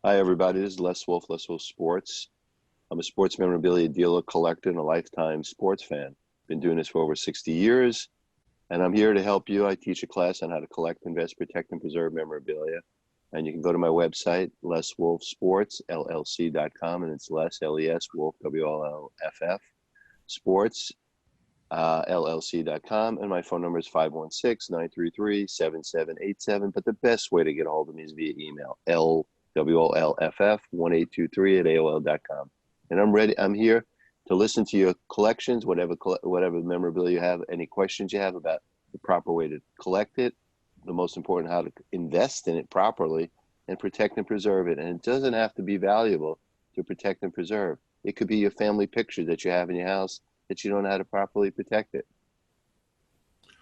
Hi, everybody. This is Les Wolff Sports. I'm a sports memorabilia dealer, collector, and a lifetime sports fan. Been doing this for over 60 years, and I'm here to help you. I teach a class on how to collect, invest, protect, and preserve memorabilia. And you can go to my website, leswolffsports.llc.com, and it's Les, L-E-S, Wolf, W-L-L-F-F, sports, llc.com, and my phone number is 516-933-7787. But the best way to get a hold of me is via email, WOLFF1823 at AOL.com. And I'm here to listen to your collections, whatever memorabilia you have, any questions you have about the proper way to collect it, the most important, how to invest in it properly and protect and preserve it. And it doesn't have to be valuable to protect and preserve. It could be your family picture that you have in your house that you don't know how to properly protect it.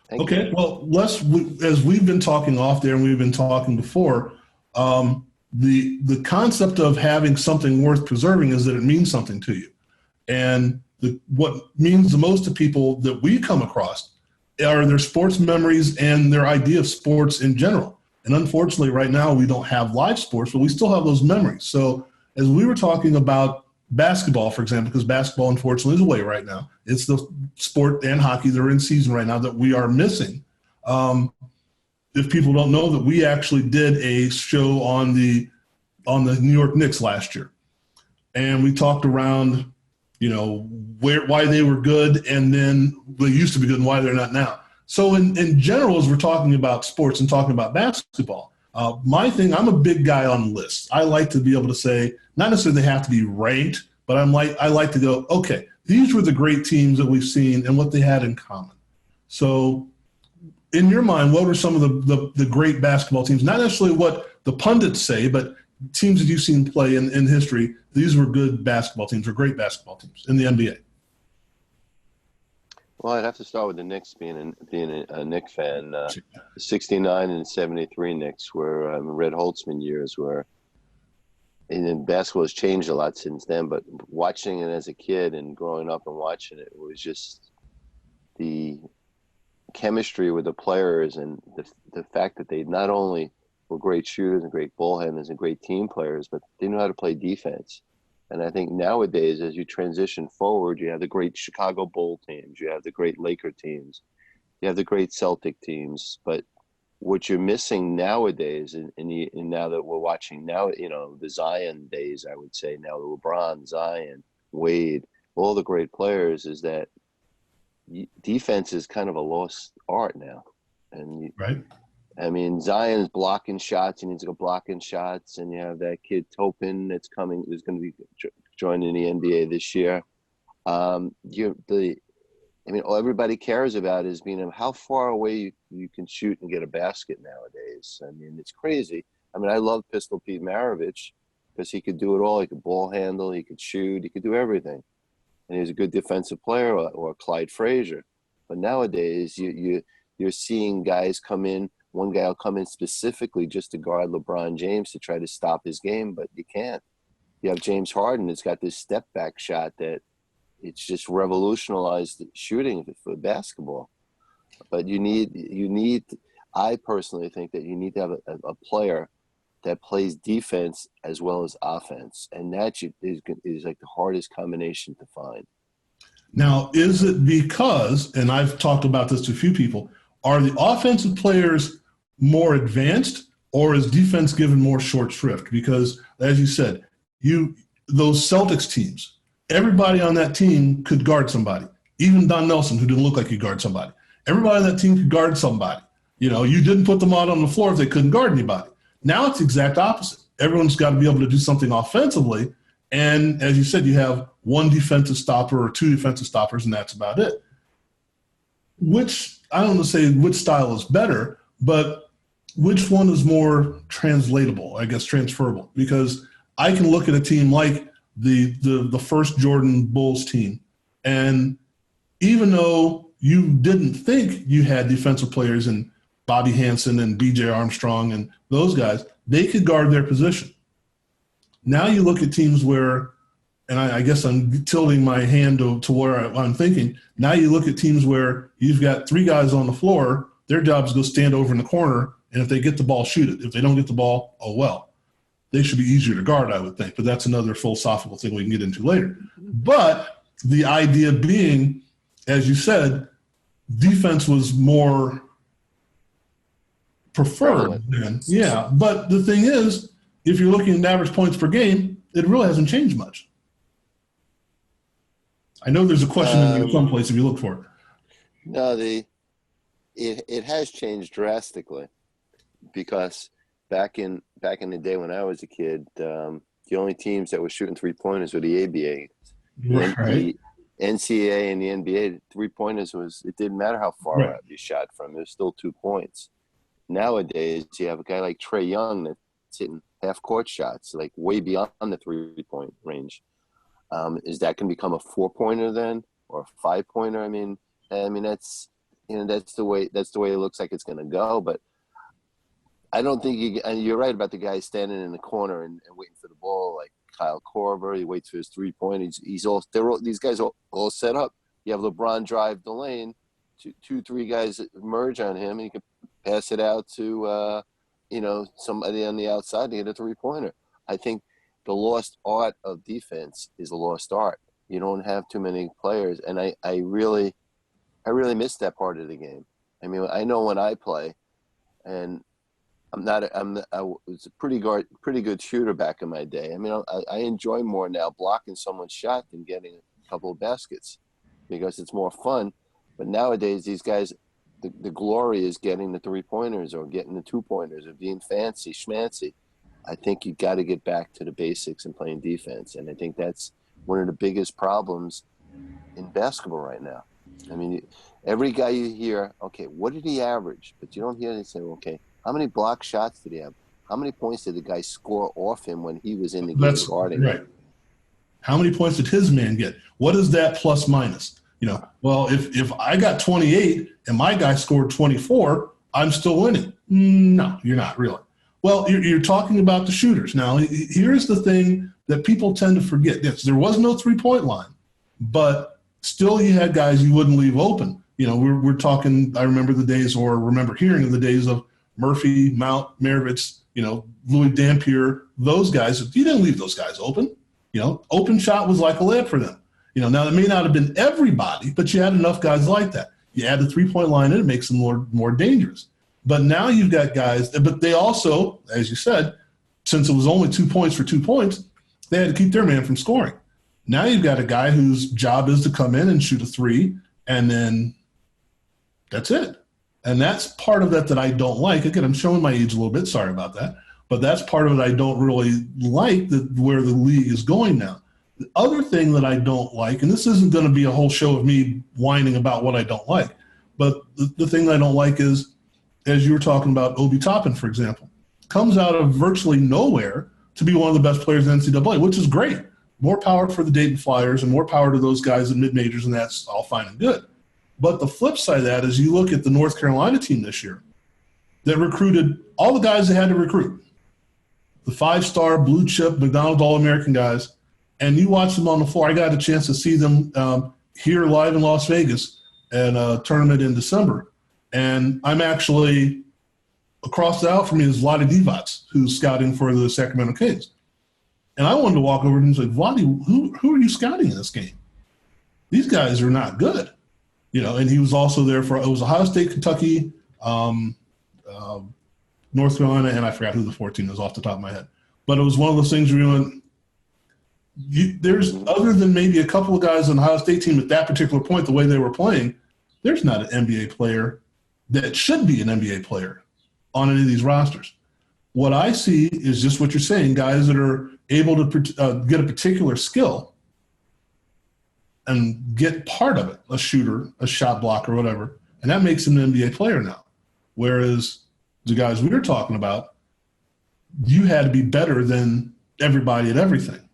Thank you. Well, Les, as we've been talking off there and we've been talking before, the concept of having something worth preserving is that it means something to you. And what means the most to people that we come across are their sports memories and their idea of sports in general. And unfortunately, right now, we don't have live sports, but we still have those memories. So as we were talking about basketball, for example, because basketball, unfortunately, is away right now. It's the sport and hockey that are in season right now that we are missing. If people don't know that we actually did a show on the New York Knicks last year, and we talked around, why they were good, and then they used to be good and why they're not now. So in general, as we're talking about sports and talking about basketball, my thing, I'm a big guy on lists. I like to be able to say, not necessarily they have to be ranked, but I like to go, okay, these were the great teams that we've seen and what they had in common. So in your mind, what were some of the great basketball teams? Not necessarily what the pundits say, but teams that you've seen play in history. These were good basketball teams, or great basketball teams in the NBA. Well, I'd have to start with the Knicks, being a Knicks fan. The 69 and 73 Knicks were Red Holtzman years, and basketball has changed a lot since then. But watching it as a kid and growing up and watching it was just the chemistry with the players, and the fact that they not only were great shooters and great ball handlers and great team players, but they knew how to play defense. And I think nowadays, as you transition forward, you have the great Chicago Bull teams, you have the great Laker teams, you have the great Celtic teams. But what you're missing nowadays, and now that we're watching now, the Zion days, I would say now, LeBron, Zion, Wade, all the great players, is that defense is kind of a lost art now. And right. I mean, Zion's blocking shots. He needs to go blocking shots. And you have that kid Topin that's coming, who's going to be joining the NBA this year. All everybody cares about is being how far away you can shoot and get a basket nowadays. I mean, it's crazy. I mean, I love Pistol Pete Maravich because he could do it all. He could ball handle, he could shoot, he could do everything. And he was a good defensive player, or Clyde Frazier. But nowadays, you're seeing guys come in. One guy will come in specifically just to guard LeBron James to try to stop his game, but you can't. You have James Harden that's got this step back shot that it's just revolutionized shooting for basketball. But I personally think that you need to have a player that plays defense as well as offense. And that is like the hardest combination to find. Now, is it because, and I've talked about this to a few people, are the offensive players more advanced, or is defense given more short shrift? Because, as you said, those Celtics teams, everybody on that team could guard somebody. Even Don Nelson, who didn't look like he could guard somebody. Everybody on that team could guard somebody. You didn't put them out on the floor if they couldn't guard anybody. Now it's the exact opposite. Everyone's got to be able to do something offensively. And as you said, you have one defensive stopper or two defensive stoppers, and that's about it. I don't want to say which style is better, but which one is more translatable, I guess, transferable? Because I can look at a team like the first Jordan Bulls team, and even though you didn't think you had defensive players in Bobby Hansen and B.J. Armstrong and those guys, they could guard their position. Now you look at teams where, and I guess I'm tilting my hand to where I'm thinking, now you look at teams where you've got three guys on the floor, their job is to go stand over in the corner, and if they get the ball, shoot it. If they don't get the ball, oh well. they should be easier to guard, I would think. But that's another philosophical thing we can get into later. But the idea being, as you said, defense was more preferred then. Yeah. But the thing is, if you're looking at average points per game, it really hasn't changed much. I know there's a question in there someplace if you look for it. No, it has changed drastically, because back in the day when I was a kid, the only teams that were shooting 3-pointers were the ABA. Right. The NCAA and the NBA, 3-pointers it didn't matter how far out you shot from. It was still 2 points. Nowadays, you have a guy like Trae Young that's hitting half-court shots, like way beyond the 3-point range. Is that going to become a 4-pointer then, or a 5-pointer? I mean, that's the way it looks like it's going to go. But I don't think and you're right about the guy standing in the corner and waiting for the ball, like Kyle Korver. He waits for his 3-point. These guys are all set up. You have LeBron drive the lane, 2-3 guys merge on him, and he can pass it out to somebody on the outside to get a 3-pointer. I think the lost art of defense is a lost art. You don't have too many players, and I really miss that part of the game. I mean, I know when I play, and I was a pretty good shooter back in my day. I mean, I enjoy more now blocking someone's shot than getting a couple of baskets, because it's more fun. But nowadays, these guys, the glory is getting the 3-pointers or getting the 2-pointers or being fancy schmancy. I think you got to get back to the basics and playing defense, and I think that's one of the biggest problems in basketball right now. I mean, every guy you hear, okay, what did he average? But you don't hear them say, okay, how many block shots did he have? How many points did the guy score off him when he was in the game guarding him? How many points did his man get? What is that plus minus? Well, if I got 28 and my guy scored 24, I'm still winning. No, you're not really. Well, you're talking about the shooters. Now, here's the thing that people tend to forget. Yes, there was no 3-point line, but still you had guys you wouldn't leave open. We're talking, I remember the days, or remember hearing of the days of Murphy, Mount, Maravitz, Louis Dampier, those guys. You didn't leave those guys open. Open shot was like a layup for them. Now it may not have been everybody, but you had enough guys like that. You add the 3-point line in, it makes them more dangerous. But now you've got guys, but they also, as you said, since it was only 2 points for 2 points, they had to keep their man from scoring. Now you've got a guy whose job is to come in and shoot a 3, and then that's it. And that's part of that I don't like. Again, I'm showing my age a little bit. Sorry about that. But that's part of it I don't really like, where the league is going now. The other thing that I don't like, and this isn't going to be a whole show of me whining about what I don't like, but the thing I don't like is, as you were talking about, Obi Toppin, for example, comes out of virtually nowhere to be one of the best players in NCAA, which is great. More power for the Dayton Flyers and more power to those guys in mid-majors, and that's all fine and good. But the flip side of that is you look at the North Carolina team this year that recruited all the guys they had to recruit, the 5-star blue-chip McDonald's All-American guys, and you watch them on the floor. I got a chance to see them here live in Las Vegas at a tournament in December. And I'm actually, across the aisle from me is Vlade Divac, who's scouting for the Sacramento Kings. And I wanted to walk over to him and say, Vlade, who are you scouting in this game? These guys are not good. And he was also there it was Ohio State, Kentucky, North Carolina, and I forgot who the 14 was off the top of my head. But it was one of those things where there's, other than maybe a couple of guys on the Ohio State team at that particular point, the way they were playing, there's not an NBA player that should be an NBA player on any of these rosters. What I see is just what you're saying, guys that are able to get a particular skill and get part of it, a shooter, a shot blocker, whatever, and that makes him an NBA player now. Whereas the guys we were talking about, you had to be better than everybody at everything.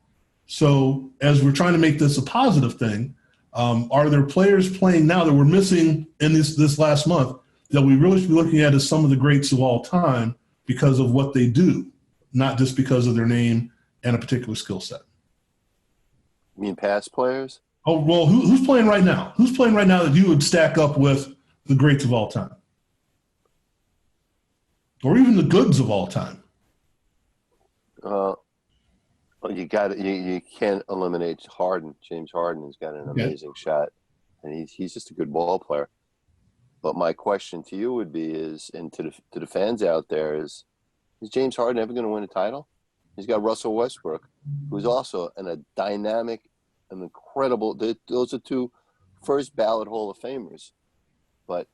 So as we're trying to make this a positive thing, are there players playing now that we're missing in this last month that we really should be looking at as some of the greats of all time because of what they do, not just because of their name and a particular skill set? You mean past players? Oh, well, who's playing right now? Who's playing right now that you would stack up with the greats of all time? Or even the goods of all time? Uh, well, you can't eliminate Harden. James Harden has got an Okay. amazing shot, and he's just a good ball player. But my question to you would be and to the fans out there is James Harden ever going to win a title? He's got Russell Westbrook, who's also a dynamic, an incredible. Those are two first ballot Hall of Famers. But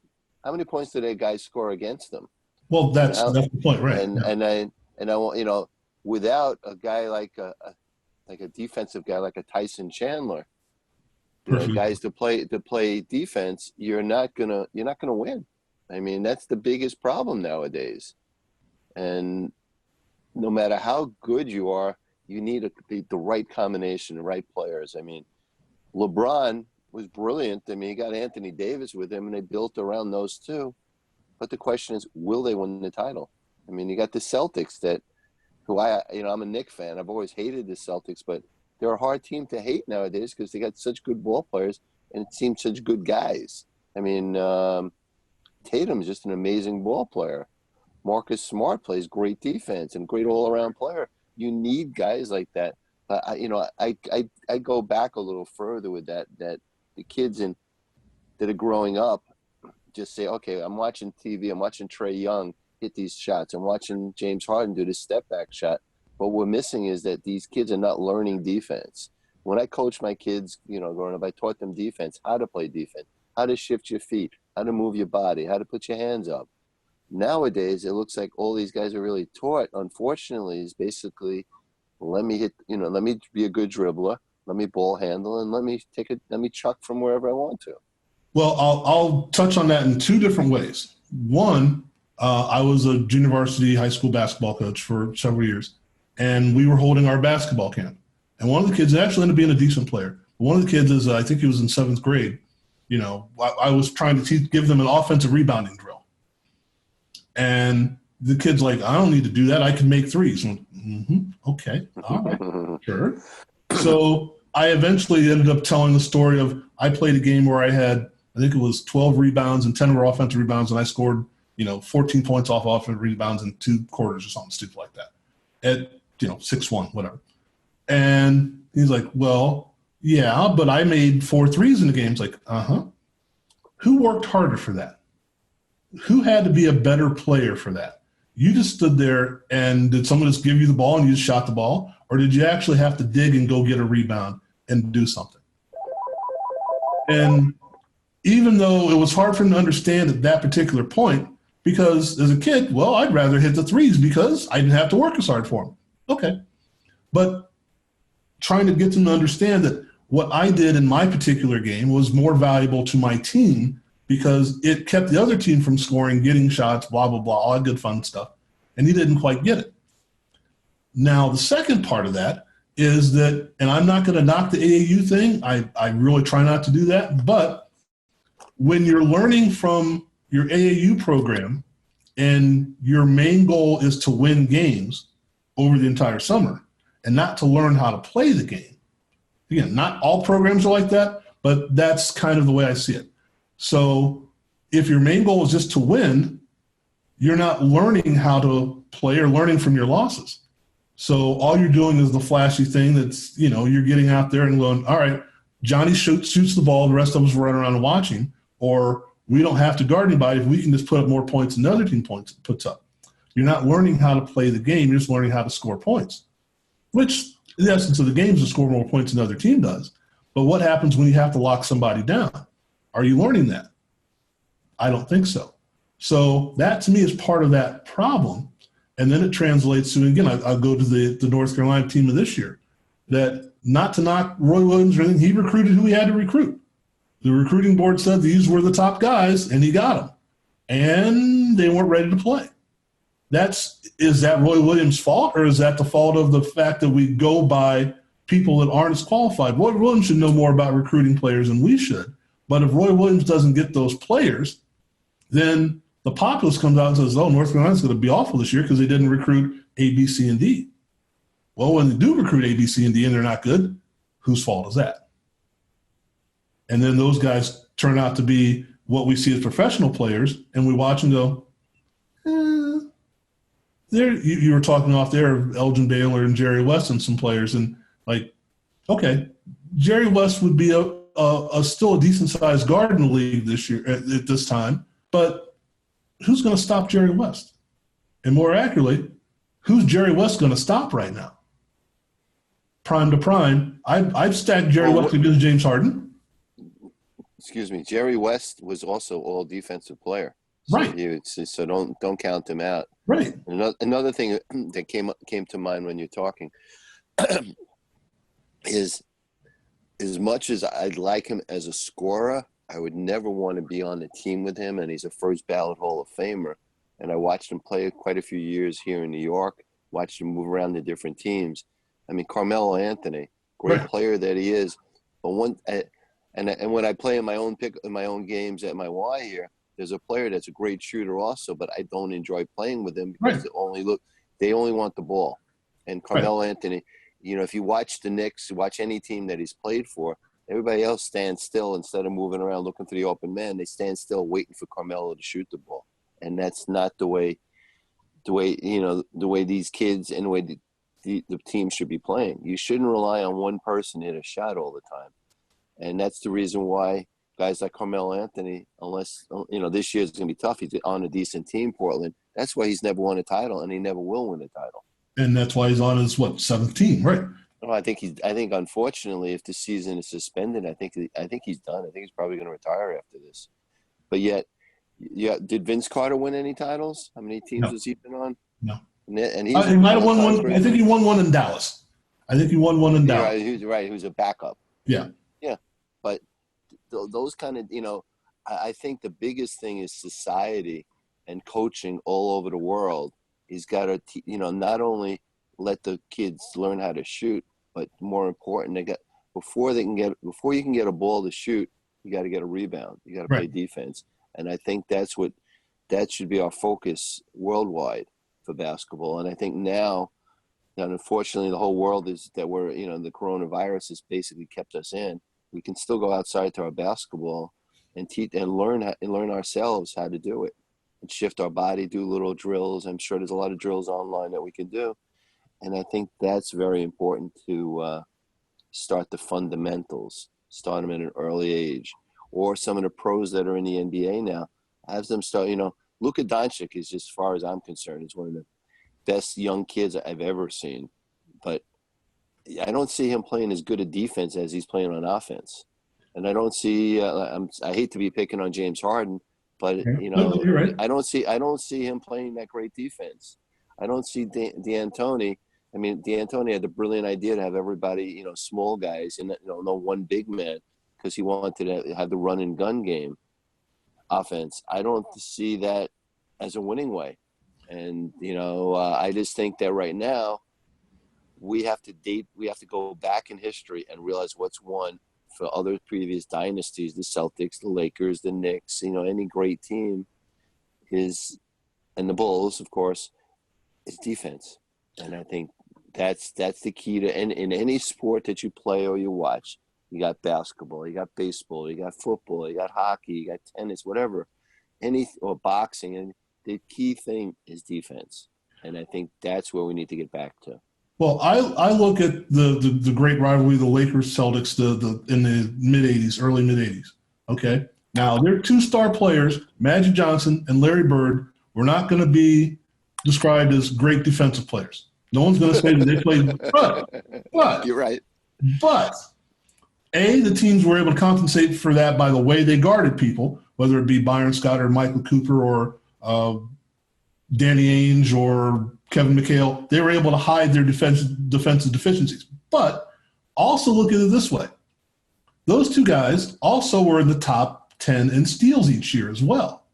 how many points do they guys score against them? Well, that's the point, right? And I want without a guy like a defensive guy like a Tyson Chandler, guys to play defense, you're not gonna win. I mean, that's the biggest problem nowadays. And no matter how good you are, you need the right combination, the right players. I mean, LeBron was brilliant. I mean, he got Anthony Davis with him, and they built around those two. But the question is, will they win the title? I mean, you got the Celtics who I'm a Knicks fan. I've always hated the Celtics, but they're a hard team to hate nowadays because they got such good ball players and it seems such good guys. I mean, Tatum's just an amazing ball player. Marcus Smart plays great defense and great all-around player. You need guys like that. But I go back a little further with that the kids that are growing up just say, okay, I'm watching TV, I'm watching Trae Young hit these shots, I'm watching James Harden do this step back shot. What we're missing is that these kids are not learning defense. When I coached my kids, growing up, I taught them defense, how to play defense, how to shift your feet, how to move your body, how to put your hands up. Nowadays, it looks like all these guys are really taught, unfortunately, is basically let me be a good dribbler, let me ball handle, and let me chuck from wherever I want to. Well, I'll touch on that in two different ways. One, I was a junior varsity high school basketball coach for several years, and we were holding our basketball camp. And one of the kids actually ended up being a decent player. One of the kids I think he was in 7th grade. I was trying to give them an offensive rebounding drill. And the kid's like, I don't need to do that. I can make threes. Okay. All right. Sure. So I eventually ended up telling the story of I played a game where I had, I think it was 12 rebounds and 10 were offensive rebounds, and I scored, 14 points off offensive rebounds in 2 quarters or something stupid like that at, 6-1, whatever. And he's like, well, yeah, but I made 4 threes in the game. It's like, Who worked harder for that? Who had to be a better player for that? You just stood there, and did someone just give you the ball and you just shot the ball? Or did you actually have to dig and go get a rebound and do something? And even though it was hard for him to understand at that particular point, because as a kid, well, I'd rather hit the threes because I didn't have to work as hard for them. Okay. But trying to get them to understand that what I did in my particular game was more valuable to my team because it kept the other team from scoring, getting shots, blah, blah, blah, all that good fun stuff. And he didn't quite get it. Now, the second part of that is that, and I'm not going to knock the AAU thing. I really try not to do that. But when you're learning from your AAU program and your main goal is to win games over the entire summer and not to learn how to play the game, again, not all programs are like that, but that's kind of the way I see it. So if your main goal is just to win, you're not learning how to play or learning from your losses. So all you're doing is the flashy thing that's, you're getting out there and going, all right, Johnny shoots the ball, the rest of us run around and watching, or we don't have to guard anybody if we can just put up more points than the other team puts up. You're not learning how to play the game, you're just learning how to score points, which the essence of the game is to score more points than the other team does. But what happens when you have to lock somebody down? Are you learning that? I don't think so. So that to me is part of that problem. And then it translates to, again, I'll go to the North Carolina team of this year, that not to knock Roy Williams or anything, he recruited who he had to recruit. The recruiting board said these were the top guys, and he got them. And they weren't ready to play. Is that Roy Williams' fault, or is that the fault of the fact that we go by people that aren't as qualified? Roy Williams should know more about recruiting players than we should. But if Roy Williams doesn't get those players, then the populace comes out and says, oh, North Carolina's going to be awful this year because they didn't recruit A, B, C, and D. Well, when they do recruit A, B, C, and D and they're not good, whose fault is that? And then those guys turn out to be what we see as professional players, and we watch and go, there you were talking off there of Elgin Baylor and Jerry West and some players, and like, okay, Jerry West would be a still a decent sized guard in the league this year at this time, but who's going to stop Jerry West? And more accurately, who's Jerry West going to stop right now? Prime to prime, I've stacked Jerry West against James Harden. Excuse me, Jerry West was also all defensive player. So Right. So don't count him out. Right. Another thing that came to mind when you're talking is, as much as I'd like him as a scorer, I would never want to be on the team with him. And he's a first ballot Hall of Famer. And I watched him play quite a few years here in New York. Watched him move around the different teams. I mean, Carmelo Anthony, great player that he is. But and when I play in my own games at my Y here, there's a player that's a great shooter also, but I don't enjoy playing with them because they only want the ball. And Carmelo Anthony, if you watch the Knicks, watch any team that he's played for, everybody else stands still instead of moving around looking for the open man. They stand still waiting for Carmelo to shoot the ball, and that's not the way these kids and the way the team should be playing. You shouldn't rely on one person to hit a shot all the time, and that's the reason why guys like Carmelo Anthony, unless, this year's going to be tough. He's on a decent team, Portland. That's why he's never won a title, and he never will win a title. And that's why he's on his, seventh team, right? No, I think unfortunately, if the season is suspended, I think he's done. I think he's probably going to retire after this. But yet, did Vince Carter win any titles? How many teams has he been on? No. And he might have won one. I think he won one in Dallas. Dallas. Right. He was a backup. Yeah. Yeah. But those kind of, I think the biggest thing is society and coaching all over the world. He's got to, not only let the kids learn how to shoot, but more important, before you can get a ball to shoot, you got to get a rebound. You got to play defense. And I think that should be our focus worldwide for basketball. And I think now, unfortunately, the whole world is that the coronavirus has basically kept us in. We can still go outside to our basketball and teach and learn ourselves how to do it and shift our body, do little drills. I'm sure there's a lot of drills online that we can do. And I think that's very important to start the fundamentals, start them at an early age. Or some of the pros that are in the NBA now, have them start, Luka Doncic is, as far as I'm concerned, is one of the best young kids I've ever seen. But I don't see him playing as good a defense as he's playing on offense. And I don't see, I hate to be picking on James Harden, but, right. I don't see him playing that great defense. I don't see D'Antoni. I mean, D'Antoni had the brilliant idea to have everybody, small guys and, no one big man, because he wanted to have the run and gun game offense. I don't see that as a winning way. And, I just think that right now we have to go back in history and realize what's won for other previous dynasties, the Celtics, the Lakers, the Knicks, any great team and the Bulls, of course, is defense. And I think that's the key to in any sport that you play or you watch. You got basketball, you got baseball, you got football, you got hockey, you got tennis, whatever, or boxing. And the key thing is defense. And I think that's where we need to get back to. Well, I look at the great rivalry, the Lakers Celtics, in the early mid '80s. Okay, now their two star players, Magic Johnson and Larry Bird, were not going to be described as great defensive players. No one's going to say that they played, but you're right. But the teams were able to compensate for that by the way they guarded people, whether it be Byron Scott or Michael Cooper or Danny Ainge or Kevin McHale. They were able to hide their defensive deficiencies. But also look at it this way. Those two guys also were in the top 10 in steals each year as well.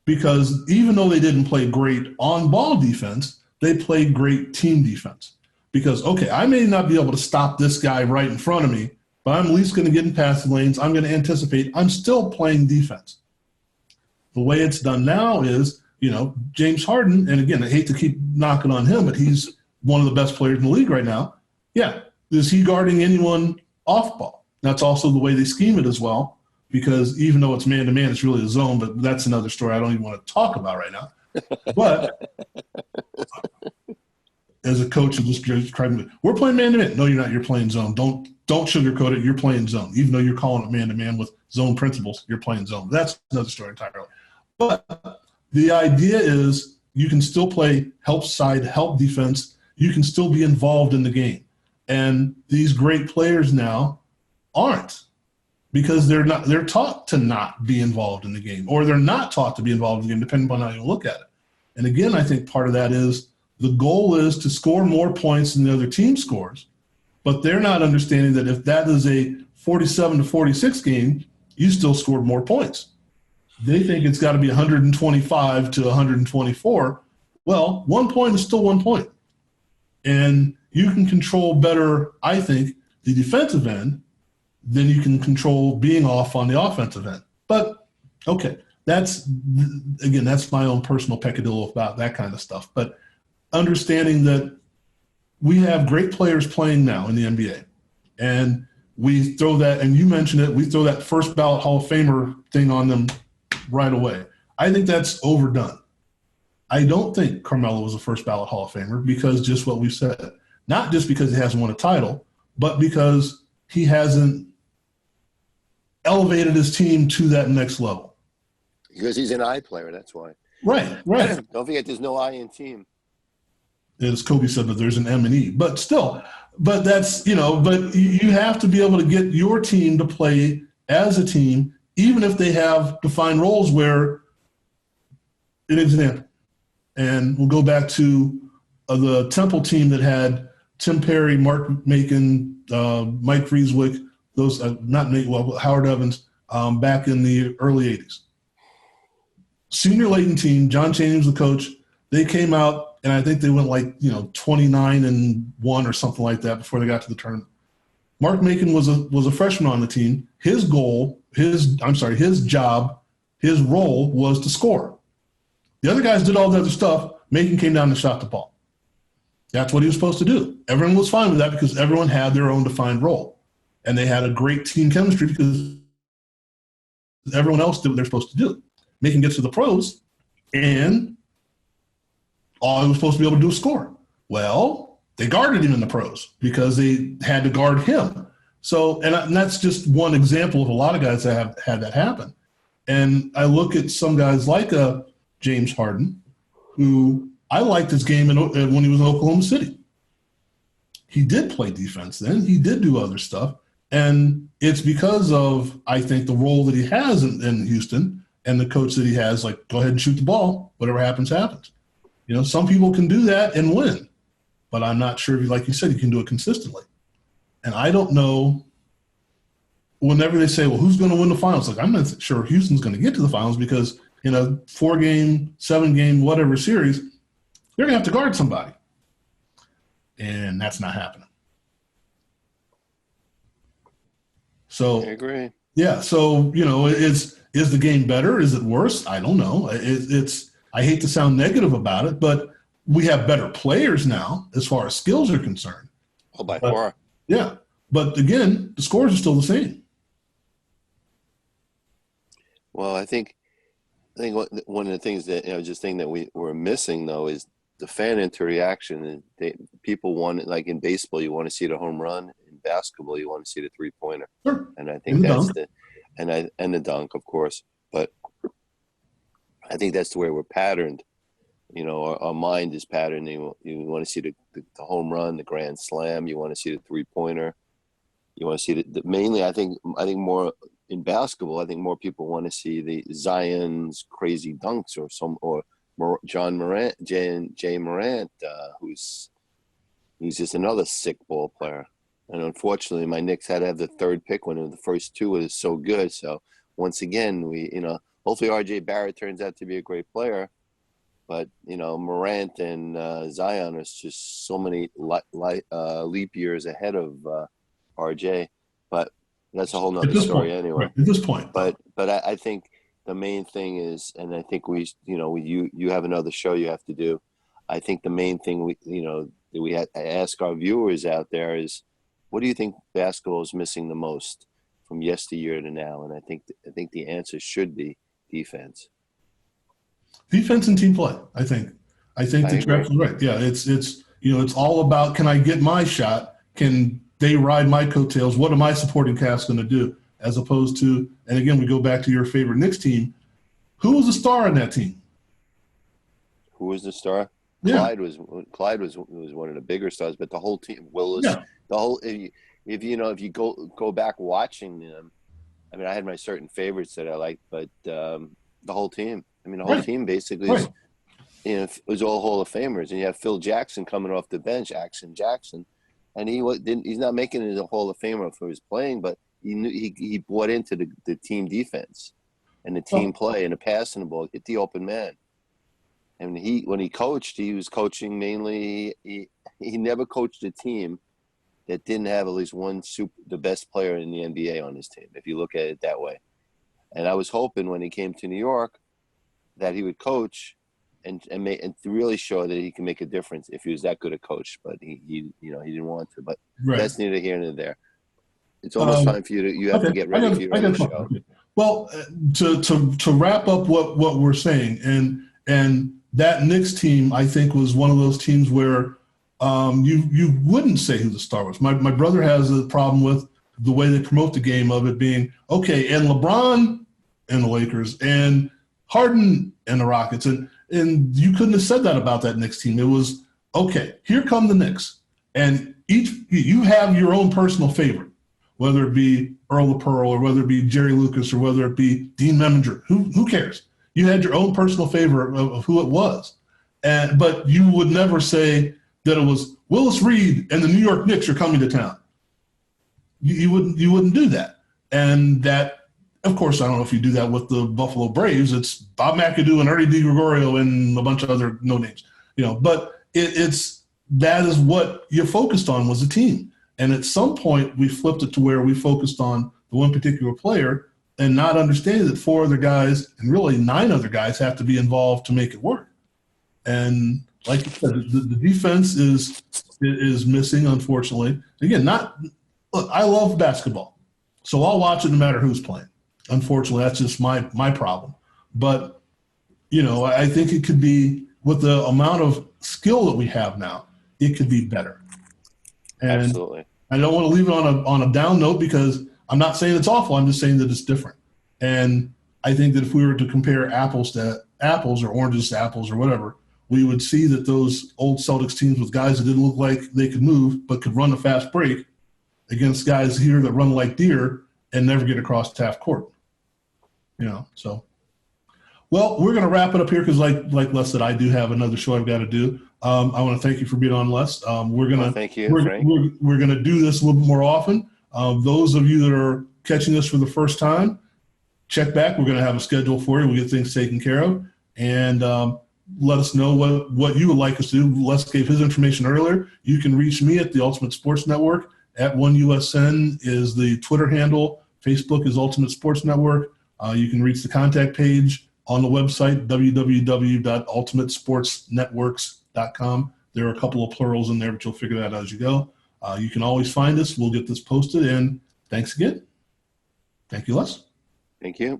Because even though they didn't play great on-ball defense, they played great team defense. Because, okay, I may not be able to stop this guy right in front of me, but I'm at least going to get in passing lanes. I'm going to anticipate. I'm still playing defense. The way it's done now is, James Harden, and again, I hate to keep knocking on him, but he's one of the best players in the league right now. Yeah. Is he guarding anyone off ball? That's also the way they scheme it as well, because even though it's man-to-man, it's really a zone, but that's another story I don't even want to talk about right now. But as a coach and just describing it. We're playing man-to-man. No, you're not. You're playing zone. Don't sugarcoat it. You're playing zone. Even though you're calling it man-to-man with zone principles, you're playing zone. That's another story entirely. But the idea is you can still play help side, help defense. You can still be involved in the game. And these great players now aren't, because they're taught to not be involved in the game, or they're not taught to be involved in the game, depending on how you look at it. And again, I think part of that is the goal is to score more points than the other team scores, but they're not understanding that if that is a 47-46 game, you still scored more points. They think it's got to be 125 to 124. Well, 1 point is still 1 point. And you can control better, I think, the defensive end than you can control being off on the offensive end. But, okay, that's my own personal peccadillo about that kind of stuff. But understanding that we have great players playing now in the NBA, and we throw that, and you mentioned it, we throw that first ballot Hall of Famer thing on them right away. I think that's overdone. I don't think Carmelo was a first ballot Hall of Famer because just what we said. Not just because he hasn't won a title, but because he hasn't elevated his team to that next level. Because he's an I player, that's why. Right. Don't forget, there's no I in team. As Kobe said, that there's an M and E. But still, but that's, but you have to be able to get your team to play as a team, even if they have defined roles where, an example, and we'll go back to the Temple team that had Tim Perry, Mark Macon, Mike Frieswick, those Howard Evans, back in the early 80s. Senior Layton team, John Chaney was the coach. They came out, and I think they went 29-1 or something like that before they got to the tournament. Mark Macon was a freshman on the team. His job, his role was to score. The other guys did all the other stuff. Macon came down and shot the ball. That's what he was supposed to do. Everyone was fine with that because everyone had their own defined role. And they had a great team chemistry because everyone else did what they're supposed to do. Macon gets to the pros, and all he was supposed to be able to do is score. Well, they guarded him in the pros because they had to guard him. So, and that's just one example of a lot of guys that have had that happen. And I look at some guys like James Harden, who I liked his game when he was in Oklahoma City. He did play defense then. He did do other stuff. And it's because of, I think, the role that he has in Houston and the coach that he has, go ahead and shoot the ball. Whatever happens, happens. Some people can do that and win. But I'm not sure if, like you said, you can do it consistently. And I don't know, whenever they say, well, who's going to win the finals? I'm not sure Houston's going to get to the finals because in a 4-game, 7-game, whatever series, they're going to have to guard somebody. And that's not happening. So I agree. Yeah. So, is the game better? Is it worse? I don't know. I hate to sound negative about it, but we have better players now as far as skills are concerned. Oh, by far. Yeah. But again, the scores are still the same. Well, I think one of the things that that we're missing though is the fan interaction. People want, like in baseball, you want to see the home run. In basketball, you want to see the 3-pointer. Sure. And I think that's and the dunk, of course. But I think that's the way we're patterned. Our mind is patterned. You want to see the home run, the grand slam. You want to see the 3-pointer. You want to see mainly. I think more in basketball. I think more people want to see the Zion's crazy dunks or John Morant, Jay Morant, who's just another sick ball player. And unfortunately, my Knicks had to have the third pick when the first two was so good. So once again, hopefully R.J. Barrett turns out to be a great player. But, Morant and Zion is just so many leap years ahead of R.J. But that's a whole nother story anyway. Right, at this point. But I think the main thing is, and I think you have another show you have to do. I think the main thing that we have to ask our viewers out there is, what do you think basketball is missing the most from yesteryear to now? And I think the answer should be defense. Defense and team play. I think that you're absolutely right. Yeah, it's It's all about, can I get my shot? Can they ride my coattails? What are my supporting cast going to do? As opposed to, and again, we go back to your favorite Knicks team. Who was the star on that team? Who was the star? Yeah. Clyde was one of the bigger stars, but the whole team, Willis, Yeah. the whole. If you go back watching them, I mean, I had my certain favorites that I liked, but the whole team. I mean, the whole team basically is, it was all Hall of Famers, and you have Phil Jackson coming off the bench, Jackson, and he's not making it a Hall of Famer for his playing, but he bought into the team defense and the team play and the passing the ball, hit the open man. And when he coached, he was coaching mainly. He never coached a team that didn't have at least one the best player in the NBA on his team, if you look at it that way. And I was hoping when he came to New York that he would coach and to really show that he can make a difference if he was that good a coach. But he didn't want to. But that's neither here nor there. It's almost time for you have to get ready for your own show. Well, to wrap up what we're saying, and that Knicks team, I think, was one of those teams where you wouldn't say who the star was. My brother has a problem with the way they promote the game of it being, okay, and LeBron and the Lakers and Harden and the Rockets. And you couldn't have said that about that Knicks team. It was, okay, here come the Knicks. And you have your own personal favorite, whether it be Earl of Pearl or whether it be Jerry Lucas or whether it be Dean Meminger. Who cares? You had your own personal favorite of who it was. But you would never say that it was Willis Reed and the New York Knicks are coming to town. You wouldn't do that. And that, of course, I don't know if you do that with the Buffalo Braves. It's Bob McAdoo and Ernie DiGregorio and a bunch of other no names. But that is what you focused on, was a team. And at some point, we flipped it to where we focused on the one particular player and not understanding that 4 other guys and really 9 other guys have to be involved to make it work. And like you said, the defense is missing, unfortunately. Again, look, I love basketball, so I'll watch it no matter who's playing. Unfortunately, that's just my problem. But, I think it could be, with the amount of skill that we have now, it could be better. And absolutely. I don't want to leave it on a down note, because I'm not saying it's awful. I'm just saying that it's different. And I think that if we were to compare apples to apples or oranges to apples or whatever, we would see that those old Celtics teams with guys that didn't look like they could move but could run a fast break against guys here that run like deer and never get across half court. So. Well, we're going to wrap it up here because, like Les said, I do have another show I've got to do. I want to thank you for being on, Les. We're going to thank you, Frank. We're going to do this a little bit more often. Those of you that are catching us for the first time, check back. We're going to have a schedule for you. We'll get things taken care of, and let us know what you would like us to do. Les gave his information earlier. You can reach me at the Ultimate Sports Network. At 1USN is the Twitter handle. Facebook is Ultimate Sports Network. You can reach the contact page on the website, www.ultimatesportsnetworks.com. There are a couple of plurals in there, but you'll figure that out as you go. You can always find us. We'll get this posted. And thanks again. Thank you, Les. Thank you.